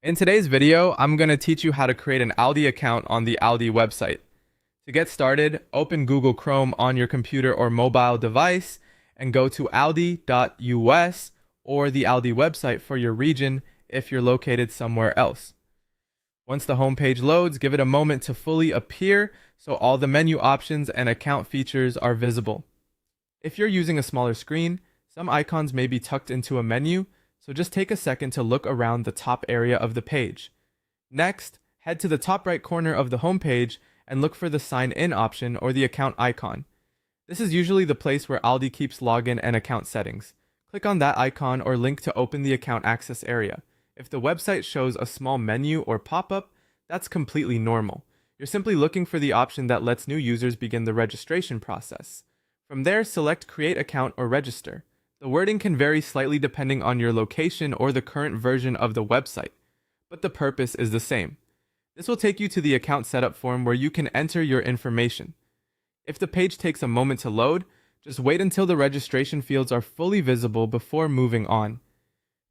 In today's video, I'm going to teach you how to create an Aldi account on the Aldi website. To get started, open Google Chrome on your computer or mobile device and go to aldi.us or the Aldi website for your region if you're located somewhere else. Once the homepage loads, give it a moment to fully appear so all the menu options and account features are visible. If you're using a smaller screen, some icons may be tucked into a menu, so just take a second to look around the top area of the page. Next, head to the top right corner of the home page and look for the Sign In option or the account icon. This is usually the place where Aldi keeps login and account settings. Click on that icon or link to open the account access area. If the website shows a small menu or pop-up, that's completely normal. You're simply looking for the option that lets new users begin the registration process. From there, select Create Account or Register. The wording can vary slightly depending on your location or the current version of the website, but the purpose is the same. This will take you to the account setup form where you can enter your information. If the page takes a moment to load, just wait until the registration fields are fully visible before moving on.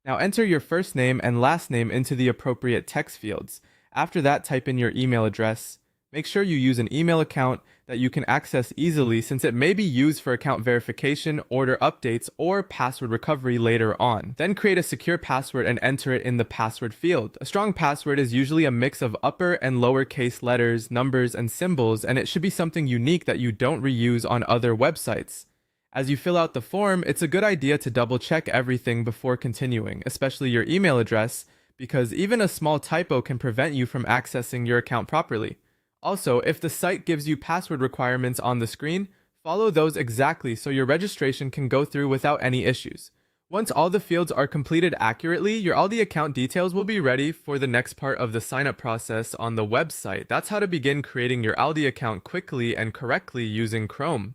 Now enter your first name and last name into the appropriate text fields. After that, type in your email address. Make sure you use an email account that you can access easily since it may be used for account verification, order updates, or password recovery later on. Then create a secure password and enter it in the password field. A strong password is usually a mix of upper and lowercase letters, numbers, and symbols, and it should be something unique that you don't reuse on other websites. As you fill out the form, it's a good idea to double check everything before continuing, especially your email address, because even a small typo can prevent you from accessing your account properly. Also, if the site gives you password requirements on the screen, follow those exactly so your registration can go through without any issues. Once all the fields are completed accurately, your Aldi account details will be ready for the next part of the sign-up process on the website. That's how to begin creating your Aldi account quickly and correctly using Chrome.